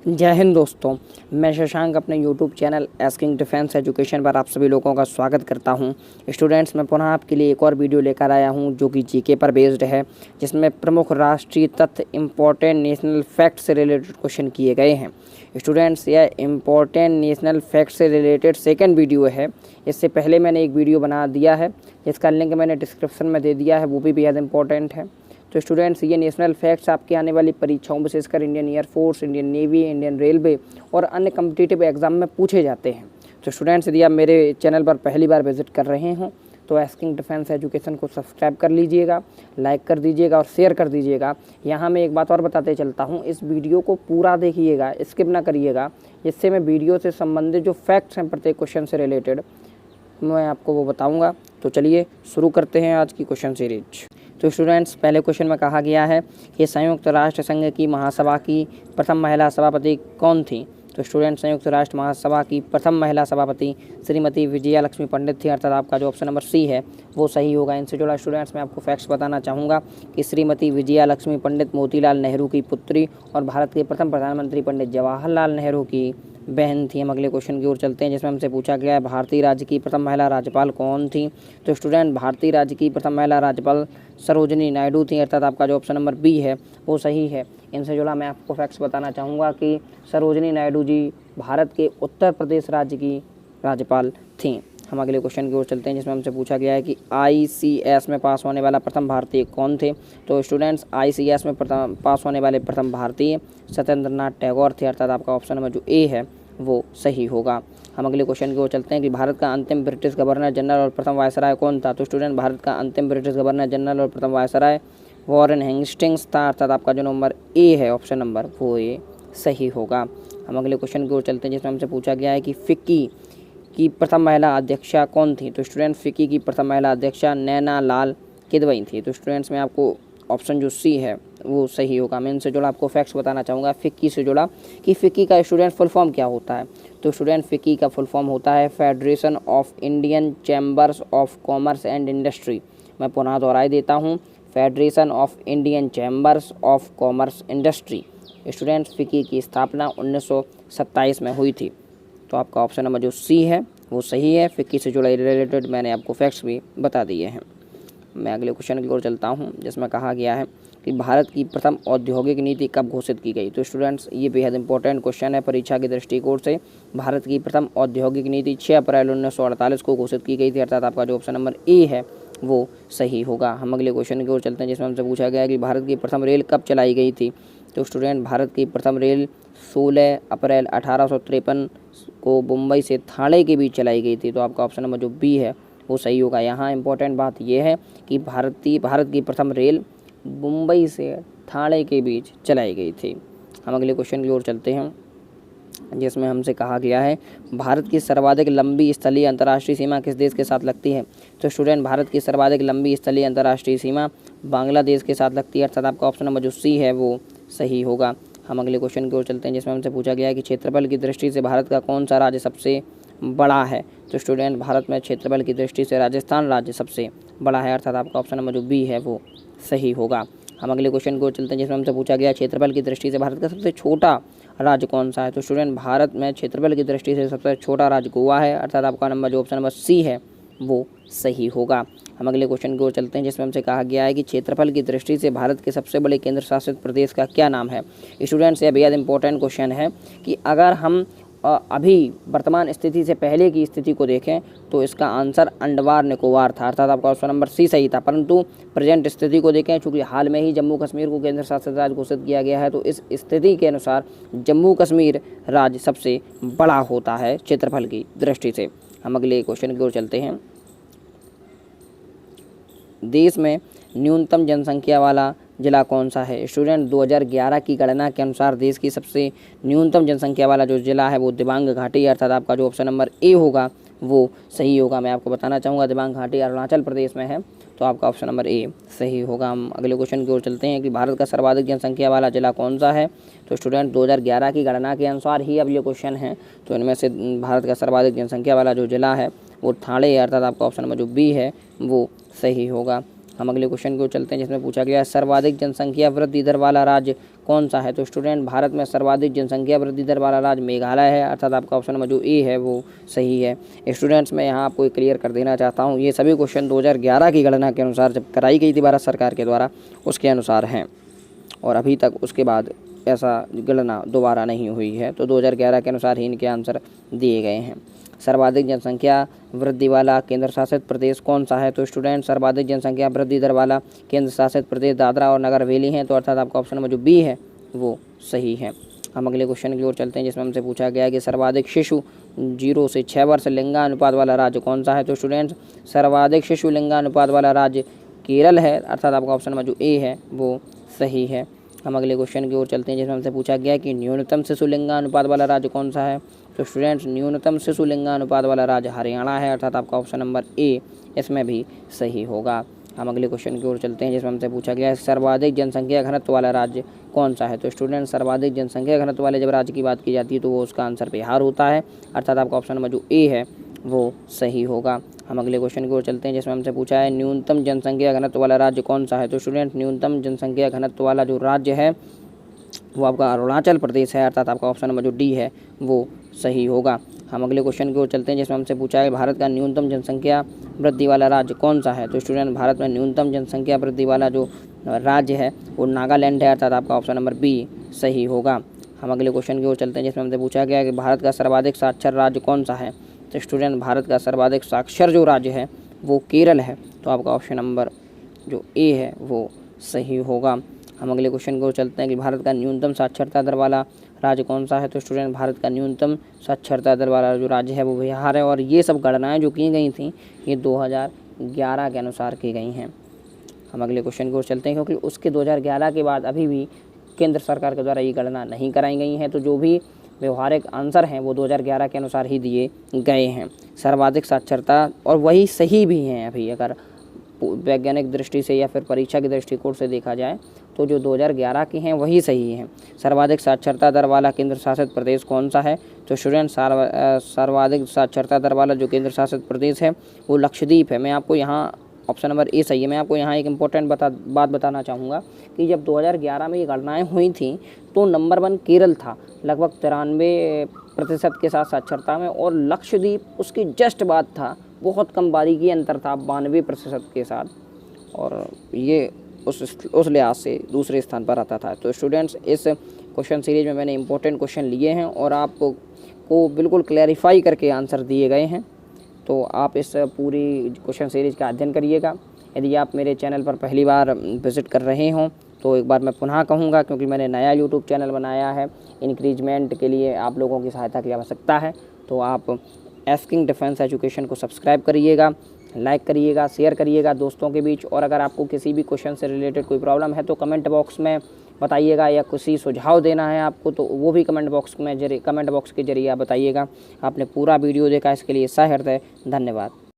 जय हिंद दोस्तों, मैं शशांक अपने YouTube channel asking defence education पर आप सभी लोगों का स्वागत करता हूं। स्टूडेंट्स, मैं पुनः आपके लिए एक और वीडियो लेकर आया हूं जो कि जीके पर बेस्ड है, जिसमें प्रमुख राष्ट्रीय तथ्य इम्पोर्टेंट नेशनल फैक्ट से रिलेटेड क्वेश्चन किए गए हैं। स्टूडेंट्स, यह इम्पोर्टेंट नेशनल फैक्ट से रिलेटेड सेकेंड वीडियो है। इससे पहले मैंने एक वीडियो बना दिया है जिसका लिंक मैंने डिस्क्रिप्शन में दे दिया है, वो भी बेहद इंपॉर्टेंट है। तो स्टूडेंट्स, ये नेशनल फैक्ट्स आपके आने वाली परीक्षाओं, विशेषकर Indian air force, Indian navy, Indian railway और अन्य कम्पिटिटिव एग्जाम में पूछे जाते हैं। तो स्टूडेंट्स, यदि आप मेरे चैनल पर पहली बार विजिट कर रहे हों तो एस्किंग डिफेंस एजुकेशन को सब्सक्राइब कर लीजिएगा, लाइक कर दीजिएगा और शेयर कर दीजिएगा। यहाँ मैं एक बात और बताते चलता हूँ, इस वीडियो को पूरा देखिएगा, स्किप ना करिएगा, जिससे मैं वीडियो से संबंधित जो फैक्ट्स हैं प्रत्येक क्वेश्चन से रिलेटेड मैं आपको वो बताऊँगा। तो चलिए शुरू करते हैं आज की क्वेश्चन सीरीज। तो स्टूडेंट्स, पहले क्वेश्चन में कहा गया है कि संयुक्त राष्ट्र संघ की महासभा की प्रथम महिला सभापति कौन थी। तो स्टूडेंट्स, संयुक्त राष्ट्र महासभा की प्रथम महिला सभापति श्रीमती विजया लक्ष्मी पंडित थी, अर्थात आपका जो ऑप्शन नंबर सी है वो सही होगा। इनसे जुड़ा स्टूडेंट्स मैं आपको फैक्ट्स बताना चाहूँगा कि श्रीमती विजया लक्ष्मी पंडित मोतीलाल नेहरू की पुत्री और भारत के प्रथम प्रधानमंत्री पंडित जवाहरलाल नेहरू की बहन थी। हम अगले क्वेश्चन की ओर चलते हैं, जिसमें हमसे पूछा गया है भारतीय राज्य की प्रथम महिला राज्यपाल कौन थी। तो स्टूडेंट, भारतीय राज्य की प्रथम महिला राज्यपाल सरोजिनी नायडू थी, अर्थात आपका जो ऑप्शन नंबर बी है वो सही है। इनसे जुड़ा मैं आपको फैक्ट्स बताना चाहूँगा कि सरोजिनी नायडू जी भारत के उत्तर प्रदेश राज्य की राज्यपाल थीं। हम अगले क्वेश्चन की ओर चलते हैं, जिसमें हमसे पूछा गया है कि ICS में पास होने वाला प्रथम भारतीय कौन थे। तो स्टूडेंट्स, ICS में पास होने वाले प्रथम भारतीय सत्येंद्र नाथ टैगोर थे, अर्थात आपका ऑप्शन नंबर जो ए है वो सही होगा। हम अगले क्वेश्चन की ओर चलते हैं कि भारत का अंतिम ब्रिटिश गवर्नर जनरल और प्रथम वायसराय कौन था। तो स्टूडेंट, भारत का अंतिम ब्रिटिश गवर्नर जनरल और प्रथम वायसराय वॉरेन हेस्टिंग्स था, अर्थात आपका जो नंबर ए है ऑप्शन नंबर वो ए सही होगा। हम अगले क्वेश्चन की ओर चलते हैं, जिसमें हमसे पूछा गया है कि फिक्की की प्रथम महिला अध्यक्षा कौन थी। तो स्टूडेंट, फिक्की की प्रथम महिला अध्यक्षा नैना लाल किदवई थी। तो स्टूडेंट्स, मैं आपको ऑप्शन जो सी है वो सही होगा। मैं इनसे जुड़ा आपको फैक्ट्स बताना चाहूँगा फिक्की से जुड़ा कि फिक्की का स्टूडेंट फुल फॉर्म क्या होता है। तो स्टूडेंट, फिक्की का फुल फॉर्म होता है federation of Indian chambers of commerce and industry. मैं पुनः दोहराई देता हूँ, federation of Indian chambers of commerce industry. Students, FICCI की स्थापना 1927 में हुई थी। तो आपका ऑप्शन नंबर जो सी है वो सही है। फिक्की से जुड़ा रिलेटेड मैंने आपको फैक्ट्स भी बता दिए हैं। मैं अगले क्वेश्चन की ओर चलता हूं, जिसमें कहा गया है कि भारत की प्रथम औद्योगिक नीति कब घोषित की गई। तो स्टूडेंट्स, ये बेहद इंपॉर्टेंट क्वेश्चन है परीक्षा के दृष्टिकोण से। भारत की प्रथम औद्योगिक नीति 6 अप्रैल 1948 को घोषित की गई थी, अर्थात आपका जो ऑप्शन नंबर ए है वो सही होगा। हम अगले क्वेश्चन की ओर चलते हैं, जिसमें हमसे पूछा गया है कि भारत की प्रथम रेल कब चलाई गई थी। तो स्टूडेंट, भारत की प्रथम रेल 16 अप्रैल 1853 को मुंबई से ठाणे के बीच चलाई गई थी। तो आपका ऑप्शन नंबर जो बी है वो सही होगा। यहाँ इंपॉर्टेंट बात यह है कि भारत की प्रथम रेल मुंबई से ठाणे के बीच चलाई गई थी। हम अगले क्वेश्चन की ओर चलते हैं, जिसमें हमसे कहा गया है भारत की सर्वाधिक लंबी स्थलीय अंतर्राष्ट्रीय सीमा किस देश के साथ लगती है। तो स्टूडेंट, भारत की सर्वाधिक लंबी स्थलीय अंतर्राष्ट्रीय सीमा बांग्लादेश के साथ लगती है, अर्थात आपका ऑप्शन नंबर जो सी है वो सही होगा। हम अगले क्वेश्चन की ओर चलते हैं, जिसमें हमसे पूछा गया है कि क्षेत्रफल की दृष्टि से भारत का कौन सा राज्य सबसे बड़ा है। तो स्टूडेंट, भारत में क्षेत्रफल की दृष्टि से राजस्थान राज्य सबसे बड़ा है, अर्थात आपका ऑप्शन नंबर जो बी है वो सही होगा। हम अगले क्वेश्चन को चलते हैं, जिसमें हमसे पूछा गया क्षेत्रफल की दृष्टि से भारत का सबसे छोटा राज्य कौन सा है। तो स्टूडेंट, भारत में क्षेत्रफल की दृष्टि से सबसे छोटा राज्य गोवा है, अर्थात आपका नंबर जो ऑप्शन नंबर सी है वो सही होगा। हम अगले क्वेश्चन की ओर चलते हैं, जिसमें हमसे कहा गया है कि क्षेत्रफल की दृष्टि से भारत के सबसे बड़े केंद्र शासित प्रदेश का क्या नाम है। स्टूडेंट्स, यह बेहद इंपॉर्टेंट क्वेश्चन है कि अगर हम अभी वर्तमान स्थिति से पहले की स्थिति को देखें तो इसका आंसर अंडमान निकोबार था, अर्थात आपका ऑप्शन नंबर सी सही था। परंतु प्रेजेंट स्थिति को देखें, चूँकि हाल में ही जम्मू कश्मीर को केंद्र शासित राज्य घोषित किया गया है, तो इस स्थिति के अनुसार जम्मू कश्मीर राज्य सबसे बड़ा होता है क्षेत्रफल की दृष्टि से। हम अगले क्वेश्चन की ओर चलते हैं, देश में न्यूनतम जनसंख्या वाला जिला कौन सा है। स्टूडेंट, 2011 की गणना के अनुसार देश की सबसे न्यूनतम जनसंख्या वाला जो जिला है वो दिबांग घाटी, अर्थात आपका जो ऑप्शन नंबर ए होगा वो सही होगा। मैं आपको बताना चाहूँगा दिबांग घाटी अरुणाचल प्रदेश में है, तो आपका ऑप्शन नंबर ए सही होगा। हम अगले क्वेश्चन की ओर चलते हैं कि भारत का सर्वाधिक जनसंख्या वाला जिला कौन सा है। तो स्टूडेंट, 2011 की गणना के अनुसार ही अब ये क्वेश्चन है, तो इनमें से भारत का सर्वाधिक जनसंख्या वाला जो जिला है वो ठाणे है, अर्थात आपका ऑप्शन नंबर जो बी है वो सही होगा। हम अगले क्वेश्चन की ओर चलते हैं, जिसमें पूछा गया है सर्वाधिक जनसंख्या वृद्धि दर वाला राज्य कौन सा है? तो स्टूडेंट भारत में सर्वाधिक जनसंख्या वृद्धि दर वाला राज्य मेघालय है, अर्थात आपका ऑप्शन नंबर जो ए है वो सही है। स्टूडेंट्स मैं यहाँ आपको क्लियर कर देना चाहता हूँ, ये सभी क्वेश्चन 2011 की गणना के अनुसार जब कराई गई थी भारत सरकार के द्वारा उसके अनुसार हैं, और अभी तक उसके बाद ऐसा गणना दोबारा नहीं हुई है। तो 2011 के अनुसार ही इनके आंसर दिए गए हैं। सर्वाधिक जनसंख्या वृद्धि वाला केंद्र शासित प्रदेश कौन सा है? तो स्टूडेंट सर्वाधिक जनसंख्या वृद्धि दर वाला केंद्र शासित प्रदेश दादरा और नगर हवेली है, तो अर्थात आपका ऑप्शन नंबर जो बी है वो सही है। हम अगले क्वेश्चन की ओर चलते हैं जिसमें हमसे पूछा गया कि सर्वाधिक शिशु 0 से 6 वर्ष लिंगानुपात वाला राज्य कौन सा है? तो स्टूडेंट्स सर्वाधिक शिशु लिंगानुपात वाला राज्य केरल है, अर्थात आपका ऑप्शन नंबर जो ए है वो सही है। हम अगले क्वेश्चन की ओर चलते हैं जिसमें हमसे पूछा गया कि न्यूनतम शिशु लिंगानुपात वाला राज्य कौन सा है? तो स्टूडेंट्स न्यूनतम शिशु लिंगानुपात वाला राज्य हरियाणा है, अर्थात आपका ऑप्शन नंबर ए इसमें भी सही होगा। हम अगले क्वेश्चन की ओर चलते हैं जिसमें हमसे पूछा गया है सर्वाधिक जनसंख्या घनत्व वाला राज्य कौन सा है? तो स्टूडेंट सर्वाधिक जनसंख्या घनत्व वाले जब राज्य की बात की जाती है तो वो उसका आंसर बिहार होता है, अर्थात आपका ऑप्शन नंबर जो ए है वो सही होगा। हम अगले क्वेश्चन की ओर चलते हैं जिसमें हमसे पूछा है न्यूनतम जनसंख्या घनत्व वाला राज्य कौन सा है? तो स्टूडेंट न्यूनतम जनसंख्या घनत्व वाला जो राज्य है वो आपका अरुणाचल प्रदेश है, अर्थात आपका ऑप्शन नंबर जो डी है वो सही होगा। हम अगले क्वेश्चन की ओर चलते हैं जिसमें हमसे पूछा है भारत का न्यूनतम जनसंख्या वृद्धि वाला राज्य कौन सा है? तो स्टूडेंट भारत में न्यूनतम जनसंख्या वृद्धि वाला जो राज्य है वो नागालैंड है, अर्थात आपका ऑप्शन नंबर बी सही होगा। हम अगले क्वेश्चन की ओर चलते हैं जिसमें हमसे पूछा गया कि भारत का सर्वाधिक साक्षर राज्य कौन सा है? तो स्टूडेंट भारत का सर्वाधिक साक्षर जो राज्य है वो केरल है, तो आपका ऑप्शन नंबर जो ए है वो सही होगा। हम अगले क्वेश्चन की ओर चलते हैं कि भारत का न्यूनतम साक्षरता दर वाला राज्य कौन सा है? तो स्टूडेंट भारत का न्यूनतम साक्षरता दर वाला जो राज्य है वो बिहार है, और ये सब गणनाएं जो की गई थी ये 2011 के अनुसार की गई हैं। हम अगले क्वेश्चन की ओर चलते हैं क्योंकि उसके 2011 के बाद अभी भी केंद्र सरकार के द्वारा ये गणना नहीं कराई गई हैं, तो जो भी व्यवहारिक आंसर हैं वो 2011 के अनुसार ही दिए गए हैं। सर्वाधिक साक्षरता और वही सही भी हैं अभी, अगर वैज्ञानिक दृष्टि से या फिर परीक्षा के दृष्टिकोण से देखा जाए तो जो 2011 की हैं वही सही हैं। सर्वाधिक साक्षरता दर वाला केंद्र शासित प्रदेश कौन सा है? तो स्टूडेंट सर्वाधिक साक्षरता दर वाला जो केंद्र शासित प्रदेश है वो लक्षद्वीप है। मैं आपको यहाँ ऑप्शन नंबर ए सही है। मैं आपको यहाँ एक इम्पोर्टेंट बात बताना चाहूँगा कि जब 2011 में ये गणनाएँ हुई थी तो नंबर 1 केरल था लगभग 93% के साथ साक्षरता में, और लक्षद्वीप उसकी जस्ट बाद था, बहुत कम बारीकी अंतर था 92% के साथ, और ये उस लिहाज से दूसरे स्थान पर आता था। तो स्टूडेंट्स इस क्वेश्चन सीरीज में मैंने इंपॉर्टेंट क्वेश्चन लिए हैं और आपको बिल्कुल क्लैरिफाई करके आंसर दिए गए हैं, तो आप इस पूरी क्वेश्चन सीरीज का अध्ययन करिएगा। यदि आप मेरे चैनल पर पहली बार विज़िट कर रहे हों तो एक बार मैं पुनः कहूँगा, क्योंकि मैंने नया यूट्यूब चैनल बनाया है, इंक्रीजमेंट के लिए आप लोगों की सहायता की आवश्यकता है, तो आप एस्किंग डिफेंस एजुकेशन को सब्सक्राइब करिएगा, लाइक करिएगा, शेयर करिएगा दोस्तों के बीच, और अगर आपको किसी भी क्वेश्चन से रिलेटेड कोई प्रॉब्लम है तो कमेंट बॉक्स में बताइएगा, या किसी सुझाव देना है आपको तो वो भी कमेंट बॉक्स के जरिए आप बताइएगा। आपने पूरा वीडियो देखा, इसके लिए सहृदय धन्यवाद।